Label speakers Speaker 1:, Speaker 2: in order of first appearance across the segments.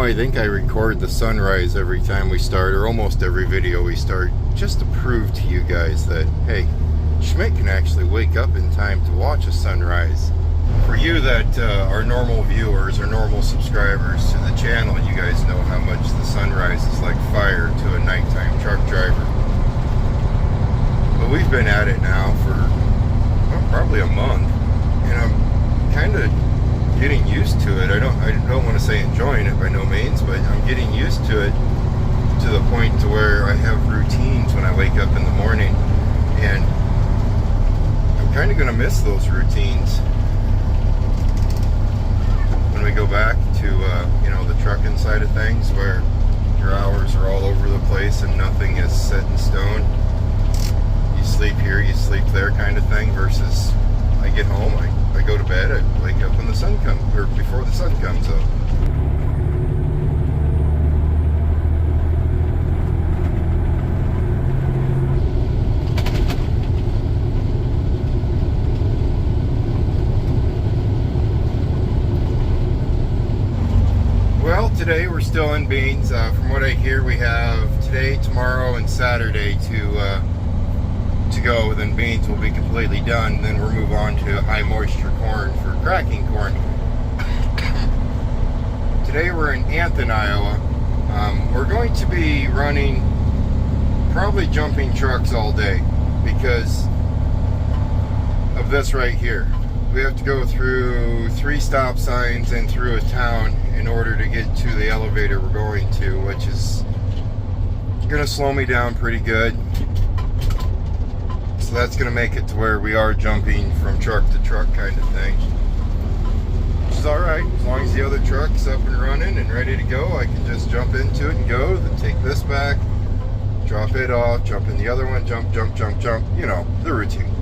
Speaker 1: I think I record the sunrise every time we start, or almost every video we start, just to prove to you guys that, hey, Schmidt can actually wake up in time to watch a sunrise. For you that are normal viewers or normal subscribers to the channel, you guys know how much the sunrise is like fire to a nighttime truck driver. But we've been at it now for probably a month, and I'm kind of getting used to it. I don't want to say enjoying it by no means, but I'm getting used to it to the point to where I have routines when I wake up in the morning, and I'm kind of going to miss those routines when we go back to the trucking side of things, where your hours are all over the place and nothing is set in stone. You sleep here, you sleep there kind of thing, versus I get home, I go to bed, I wake up when the sun comes, or before the sun comes up. Well, today we're still in beans. From what I hear, we have today, tomorrow, and Saturday to go. Then beans will be completely done. Then we'll move on to high moisture corn for cracking corn. Today we're in Anthon, Iowa. We're going to be running, probably jumping trucks all day because of this right here. We have to go through 3 stop signs and through a town in order to get to the elevator we're going to, which is going to slow me down pretty good. So that's going to make it to where we are jumping from truck to truck kind of thing, which is alright. As long as the other truck's up and running and ready to go, I can just jump into it and go, then take this back, drop it off, jump in the other one, jump, jump, jump, jump, you know, the routine.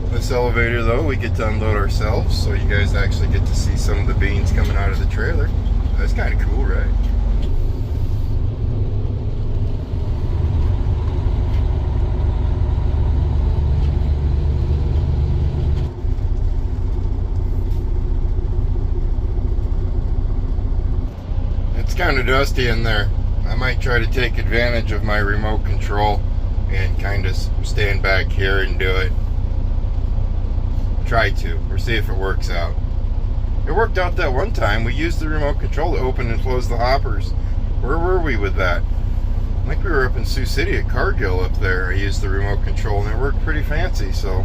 Speaker 1: This elevator though, we get to unload ourselves, so you guys actually get to see some of the beans coming out of the trailer. That's kind of cool, right? It's kind of dusty in there. I might try to take advantage of my remote control and kind of stand back here and do it. Try to, or see if it works out. It worked out that one time. We used the remote control to open and close the hoppers. Where were we with that? I think we were up in Sioux City at Cargill up there. I used the remote control and it worked pretty fancy, so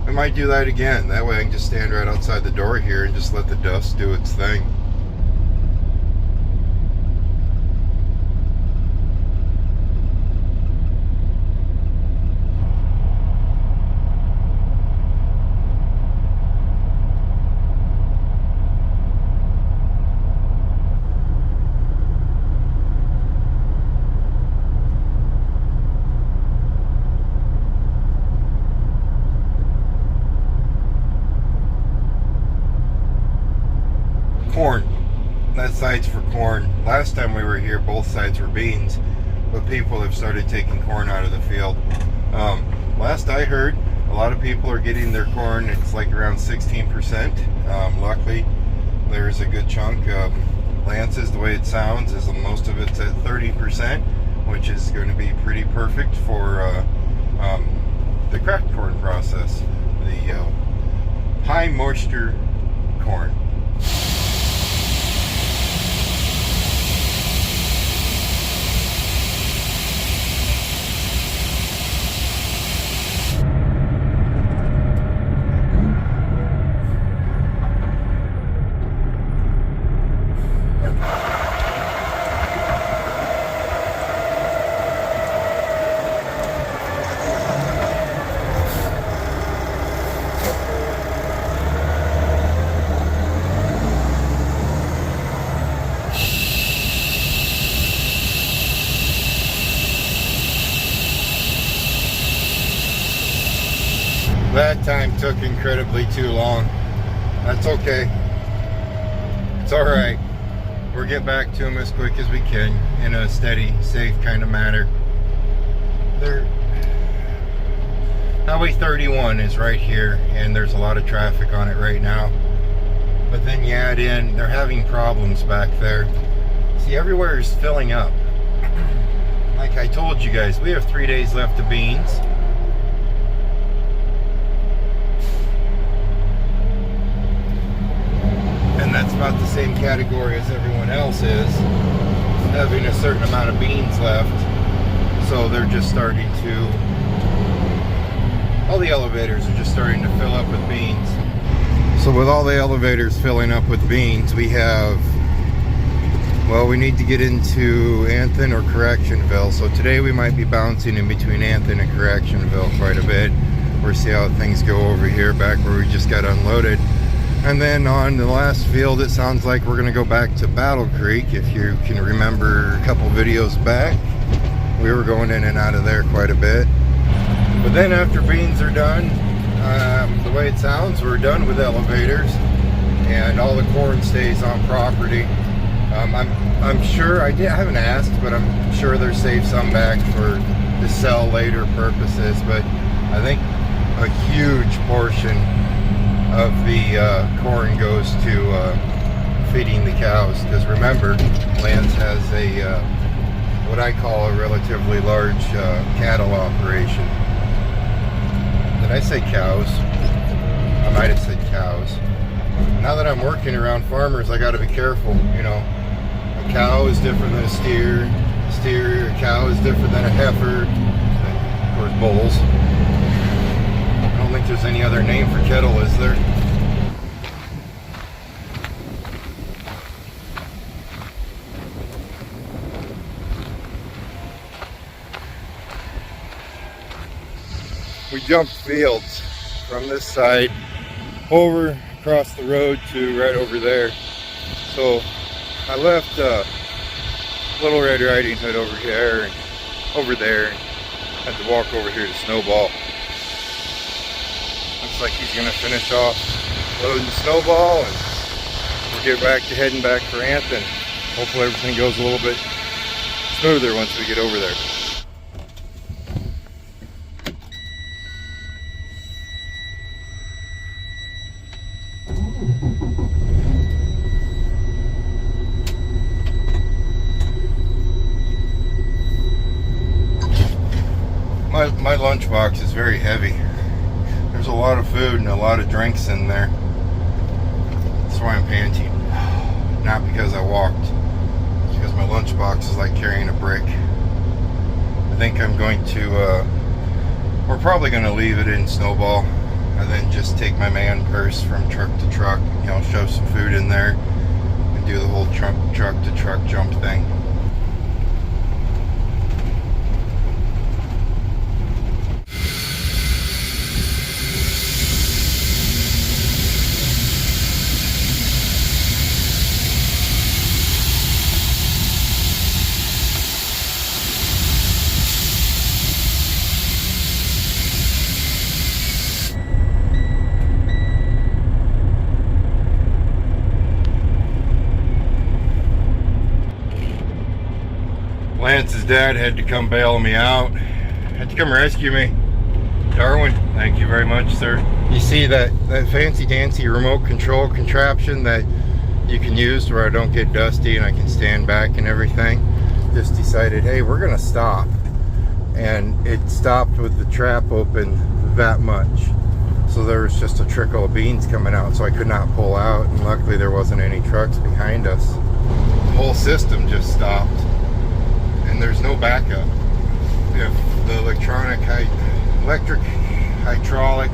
Speaker 1: I might do that again. That way I can just stand right outside the door here and just let the dust do its thing. Corn. That side's for corn. Last time we were here, both sides were beans, but people have started taking corn out of the field. Last I heard, a lot of people are getting their corn. It's like around 16%. Luckily, there's a good chunk of Lance's, the way it sounds, is most of it's at 30%, which is going to be pretty perfect for the cracked corn process, the high moisture corn. That time took incredibly too long. That's okay. It's alright. We'll get back to them as quick as we can in a steady, safe kind of manner. Highway 31 is right here, and there's a lot of traffic on it right now. But then you add in, they're having problems back there See, everywhere is filling up. Like I told you guys, we have 3 days left of beans. And that's about the same category as everyone else is, having a certain amount of beans left. So they're just starting to, all the elevators are just starting to fill up with beans. So with all the elevators filling up with beans, we have, well, we need to get into Anthon or Correctionville. So today we might be bouncing in between Anthon and Correctionville quite a bit. We'll see how things go over here, back where we just got unloaded. And then on the last field, it sounds like we're gonna go back to Battle Creek. If you can remember a couple videos back, we were going in and out of there quite a bit. But then after beans are done, the way it sounds, we're done with elevators and all the corn stays on property. I'm sure, I haven't asked, but I'm sure they're saved some back for to sell later purposes. But I think a huge portion of the corn goes to feeding the cows, because remember, Lance has a what I call a relatively large cattle operation. Did I say cows? I might have said cows. Now that I'm working around farmers, I got to be careful. You know, a cow is different than a steer. A cow is different than a heifer. Of course, bulls. I don't think there's any other name for cattle, is there? We jumped fields from this side over across the road to right over there. So I left Little Red Riding Hood over here and over there. Had to walk over here to Snowball. Looks like he's gonna finish off loading Snowball, and we'll get back to heading back for Anthon. Hopefully everything goes a little bit smoother once we get over there. My lunchbox is very heavy. There's a lot of food and a lot of drinks in there. That's why I'm panting. Not because I walked. It's because my lunchbox is like carrying a brick. I think I'm going to, we're probably going to leave it in Snowball and then just take my man purse from truck to truck, you know, shove some food in there and do the whole truck to truck jump thing. Lance's dad had to come bail me out, had to come rescue me. Darwin, thank you very much, sir. You see that fancy dancy remote control contraption that you can use where I don't get dusty and I can stand back and everything? Just decided, hey, we're gonna stop. And it stopped with the trap open that much. So there was just a trickle of beans coming out, so I could not pull out, and luckily there wasn't any trucks behind us. The whole system just stopped. And there's no backup. If the electric hydraulic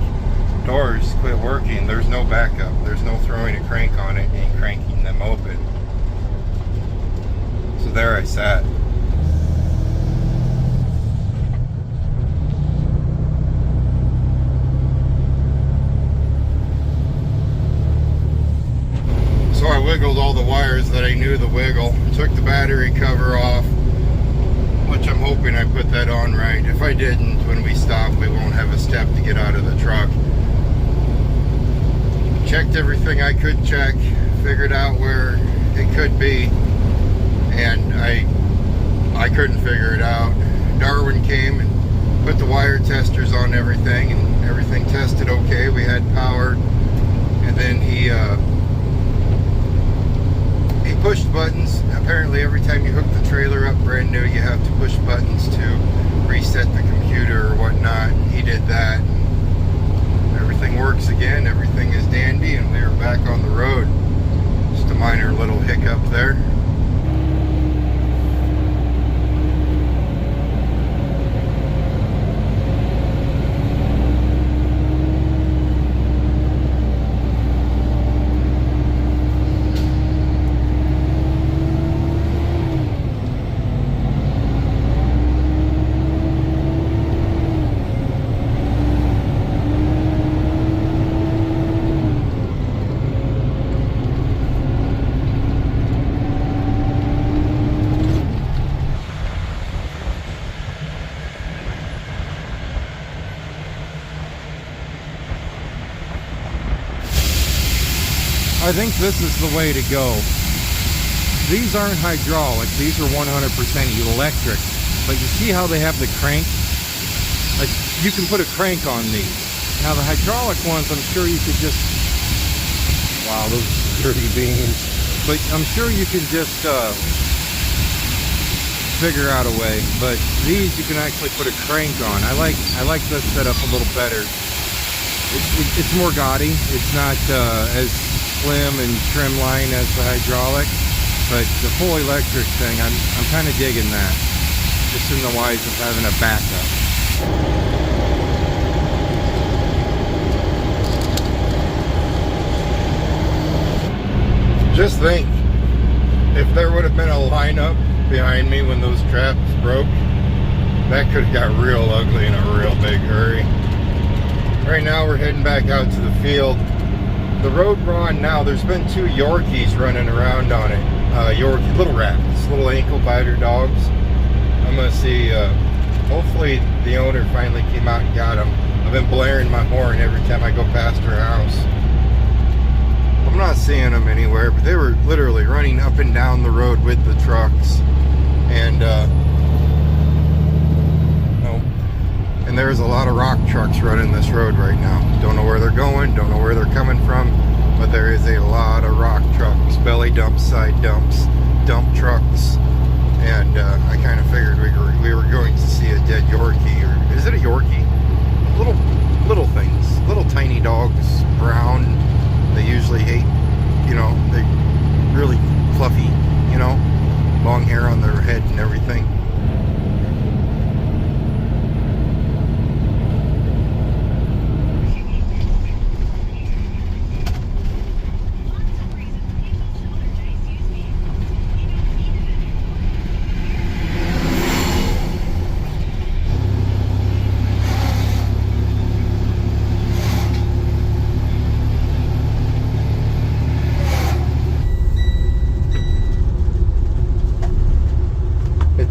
Speaker 1: doors quit working, there's no backup. There's no throwing a crank on it and cranking them open. So there I sat. So I wiggled all the wires that I knew to wiggle, took the battery cover off, which I'm hoping I put that on right. If I didn't, when we stop, we won't have a step to get out of the truck. Checked everything I could check, figured out where it could be, and I couldn't figure it out. Darwin came and put the wire testers on everything, and everything tested okay. We had power, and then he push buttons. Apparently every time you hook the trailer up brand new, you have to push buttons to reset the computer or whatnot. He did that. Everything works again. Everything is dandy, and we are back on the road. Just a minor little hiccup there. I think this is the way to go. These aren't hydraulic, these are 100% electric. But you see how they have the crank? Like, you can put a crank on these. Now the hydraulic ones, I'm sure you could just... Wow, those dirty beans. But I'm sure you can just figure out a way. But these you can actually put a crank on. I like this setup a little better. It's more gaudy. It's not as slim and trimline as the hydraulic, but the full electric thing, I'm kind of digging that, just in the wise of having a backup. Just think, if there would have been a lineup behind me when those traps broke, that could have got real ugly in a real big hurry. Right now we're heading back out to the field. The road we're on now, there's been 2 Yorkies running around on it. Yorkie, little rabbits, little ankle biter dogs. I'm gonna see, hopefully the owner finally came out and got them. I've been blaring my horn every time I go past her house. I'm not seeing them anywhere, but they were literally running up and down the road with the trucks. And, and there's a lot of rock trucks running this road right now. Don't know where they're going, don't know where they're coming from, but there is a lot of rock trucks, belly dumps, side dumps, dump trucks, and I kind of figured we were going to see a dead Yorkie, or is it a Yorkie? Little things, little tiny dogs, brown. They usually hate, you know, they really fluffy, you know, long hair on their head and everything.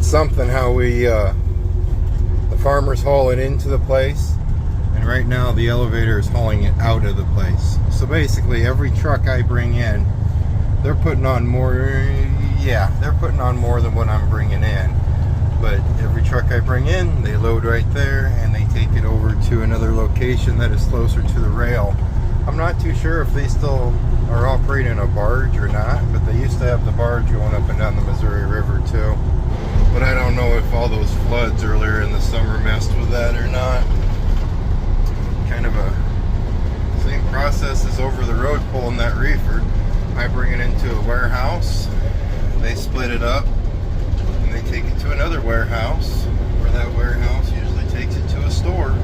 Speaker 1: Something how we the farmer's hauling into the place, and right now the elevator is hauling it out of the place. So basically every truck I bring in, they're putting on more, they're putting on more than what I'm bringing in. But every truck I bring in, they load right there and they take it over to another location that is closer to the rail. I'm not too sure if they still are operating a barge or not, but they used to have the barge going up and down the Missouri River too. But I don't know if all those floods earlier in the summer messed with that or not. Kind of a same process as over the road pulling that reefer. I bring it into a warehouse, they split it up, and they take it to another warehouse, where that warehouse usually takes it to a store.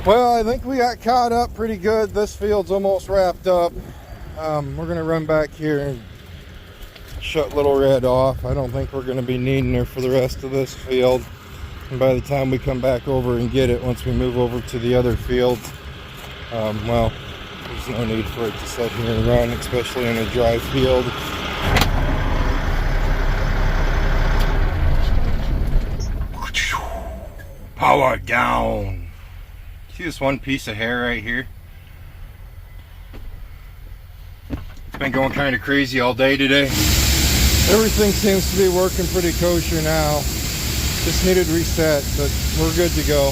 Speaker 1: Well, I think we got caught up pretty good. This field's almost wrapped up. We're gonna run back here and shut Little Red off. I don't think we're gonna be needing her for the rest of this field. And by the time we come back over and get it, once we move over to the other fields, well, there's no need for it to sit here and run, especially in a dry field. Power down. See this one piece of hair right here? It's been going kind of crazy all day today. Everything seems to be working pretty kosher now. Just needed reset, but we're good to go.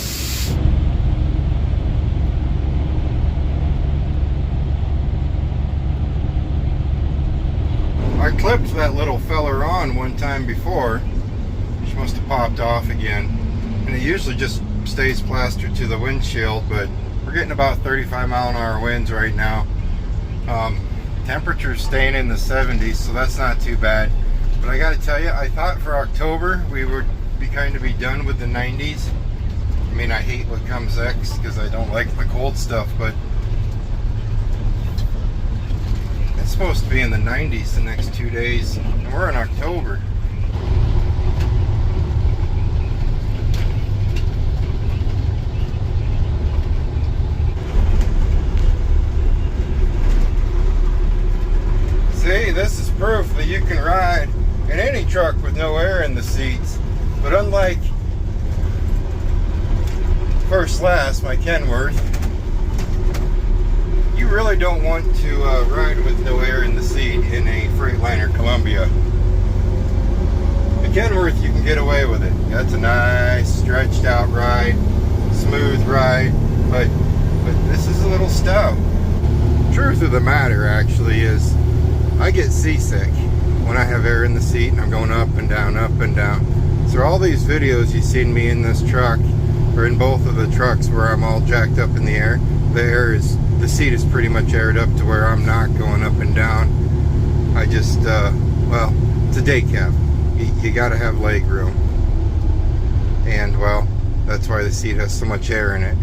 Speaker 1: I clipped that little feller on one time before. She must have popped off again. And it usually just stays plastered to the windshield, but we're getting about 35-mile-an-hour winds right now. Temperature's staying in the 70s, so that's not too bad. But I gotta tell you, I thought for October we would be done with the 90s. I mean, I hate what comes next because I don't like the cold stuff, but it's supposed to be in the 90s the next 2 days, and we're in October. See, this is proof that you can ride in any truck with no air in the seats. But unlike First Class, my Kenworth, you really don't want to ride with no air in the seat in a Freightliner Columbia. The Kenworth, you can get away with it. That's a nice stretched out ride, smooth ride, but this is a little stout. Truth of the matter actually is, I get seasick when I have air in the seat and I'm going up and down, up and down. So all these videos you've seen me in this truck, or in both of the trucks where I'm all jacked up in the air, the seat is pretty much aired up to where I'm not going up and down. I just, well, it's a day cab. You gotta have leg room. And well, that's why the seat has so much air in it.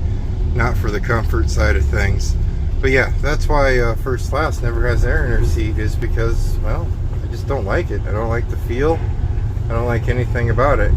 Speaker 1: Not for the comfort side of things. But yeah, that's why First Class never has air in her seat, is because, well, I just don't like it. I don't like the feel. I don't like anything about it.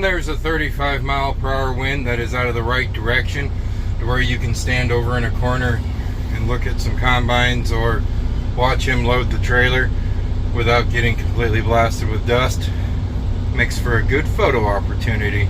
Speaker 1: And there's a 35-mile-per-hour wind that is out of the right direction, to where you can stand over in a corner and look at some combines or watch him load the trailer without getting completely blasted with dust. Makes for a good photo opportunity.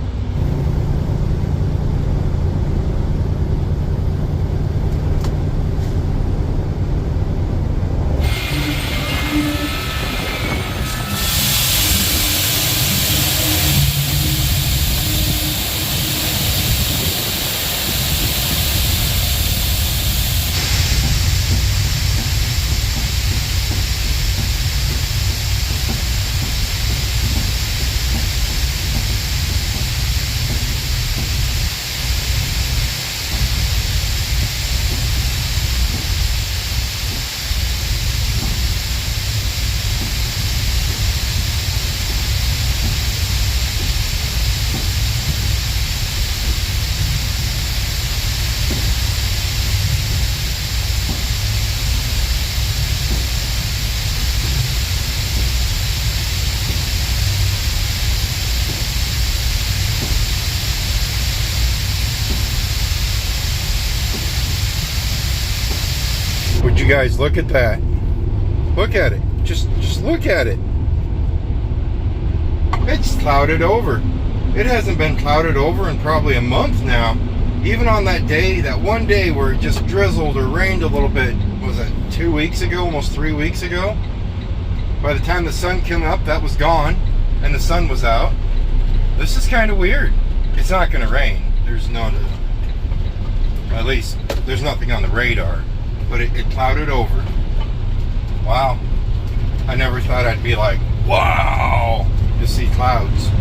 Speaker 1: Would you guys look at that? Look at it. Just look at it. It's clouded over. It hasn't been clouded over in probably a month now. Even on that day, that one day where it just drizzled or rained a little bit, was it 2 weeks ago, almost 3 weeks ago? By the time the sun came up, that was gone, and the sun was out. This is kind of weird. It's not going to rain. There's no, at least there's nothing on the radar. But it clouded over. Wow. I never thought I'd be like, wow, to see clouds.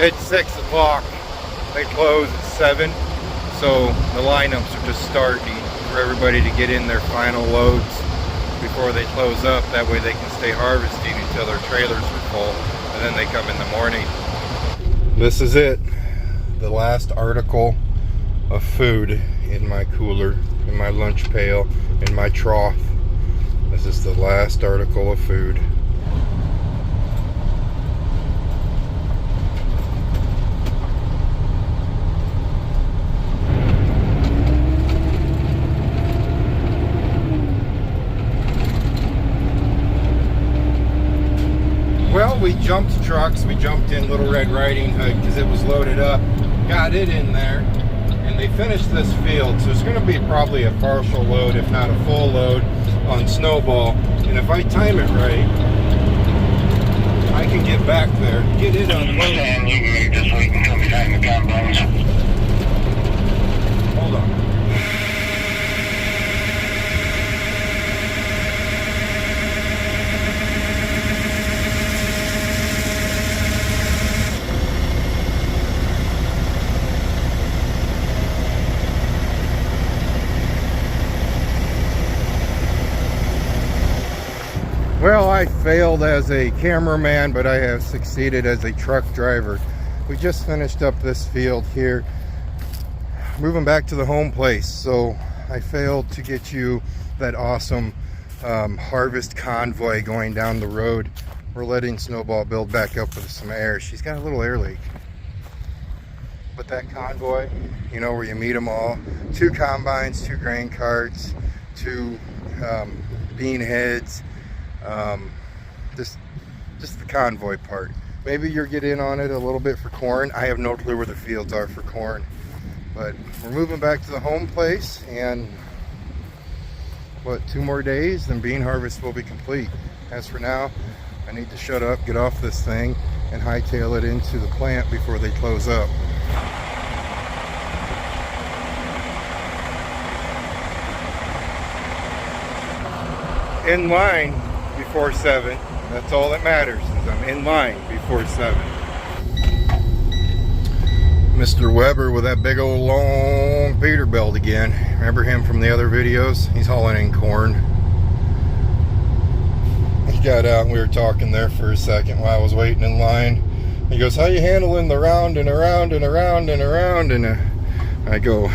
Speaker 1: It's 6 o'clock. They close at 7. So the lineups are just starting for everybody to get in their final loads before they close up. That way they can stay harvesting until their trailers are full. And then they come in the morning. This is it. The last article of food in my cooler, in my lunch pail, in my trough. This is the last article of food. Well, we jumped trucks. We jumped in Little Red Riding Hood because it was loaded up. Got it in there, and they finished this field. So it's going to be probably a partial load, if not a full load, on Snowball. And if I time it right, I can get back there, get it unloaded.
Speaker 2: And you can just wait until we find the combines.
Speaker 1: Hold on. Well, I failed as a cameraman, but I have succeeded as a truck driver. We just finished up this field here, moving back to the home place. So I failed to get you that awesome harvest convoy going down the road. We're letting Snowball build back up with some air. She's got a little air leak. But that convoy, you know, where you meet them all, 2 combines, 2 grain carts, 2 bean heads, just the convoy part. Maybe you'll get in on it a little bit for corn. I have no clue where the fields are for corn, but we're moving back to the home place, and what, 2 more days, then bean harvest will be complete. As for now, I need to shut up, get off this thing, and hightail it into the plant before they close up. In line before 7. That's all that matters, is I'm in line before 7. Mr. Weber with that big old long Peterbilt again. Remember him from the other videos? He's hauling in corn. He got out and we were talking there for a second while I was waiting in line. He goes, how you handling the round and around and around and around? And I go,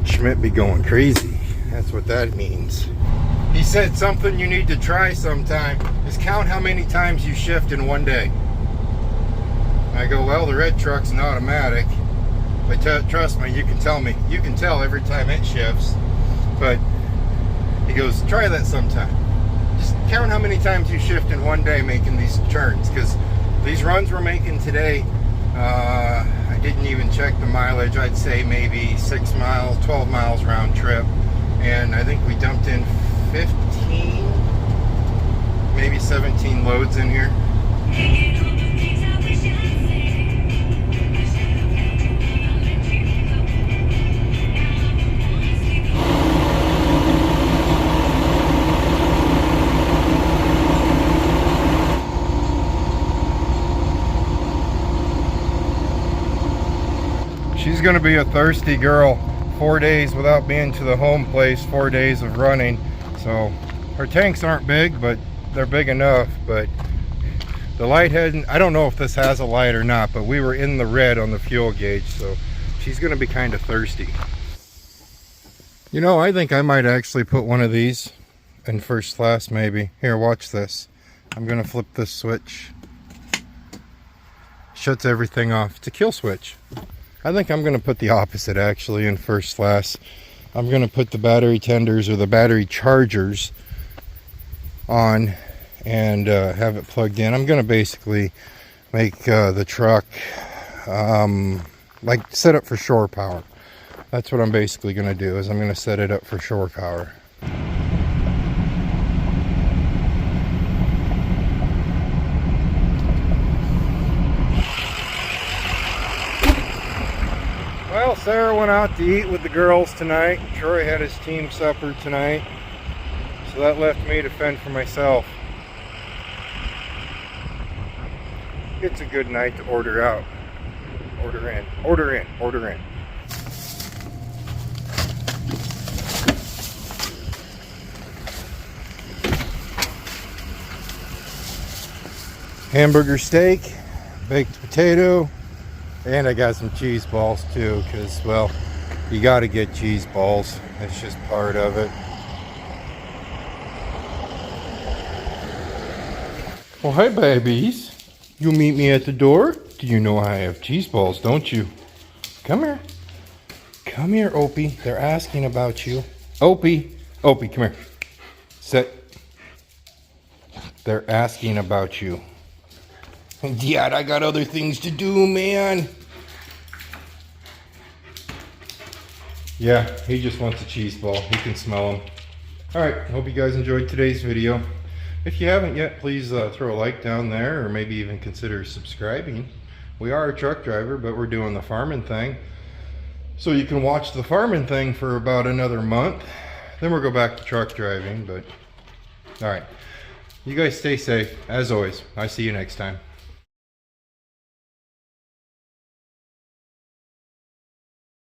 Speaker 1: Schmidt be going crazy. That's what that means. He said something you need to try sometime is count how many times you shift in one day. I go, well, the red truck's an automatic, but trust me, you can tell every time it shifts. But he goes, try that sometime. Just count how many times you shift in one day making these turns, because these runs we're making today, I didn't even check the mileage. I'd say maybe 6 miles, 12 miles round trip, and I think we dumped in 15, maybe 17 loads in here. She's gonna be a thirsty girl. 4 days without being to the home place, 4 days of running. So her tanks aren't big, but they're big enough. But the light hadn't, I don't know if this has a light or not, but we were in the red on the fuel gauge, so she's gonna be kind of thirsty. You know, I think I might actually put one of these in first class maybe. Here, watch this. I'm gonna flip this switch. Shuts everything off. It's a kill switch. I think I'm going to put the opposite actually in first class. I'm going to put the battery tenders or the battery chargers on and have it plugged in. I'm going to basically make the truck like set up for shore power. That's what I'm basically going to do, is I'm going to set it up for shore power. Well, Sarah went out to eat with the girls tonight. Troy had his team supper tonight. So that left me to fend for myself. It's a good night to order out. Order in, order in, order in. Hamburger steak, baked potato, and I got some cheese balls too, because, well, you got to get cheese balls. It's just part of it. Well, hey babies, you meet me at the door? Do you know I have cheese balls, don't you? Come here. Come here, Opie. They're asking about you. Opie. Opie, come here. Sit. They're asking about you. Dad, I got other things to do, man. Yeah, he just wants a cheese ball. He can smell them. Alright, hope you guys enjoyed today's video. If you haven't yet, please throw a like down there, or maybe even consider subscribing. We are a truck driver, but we're doing the farming thing. So you can watch the farming thing for about another month. Then we'll go back to truck driving, but alright. You guys stay safe. As always, I'll see you next time.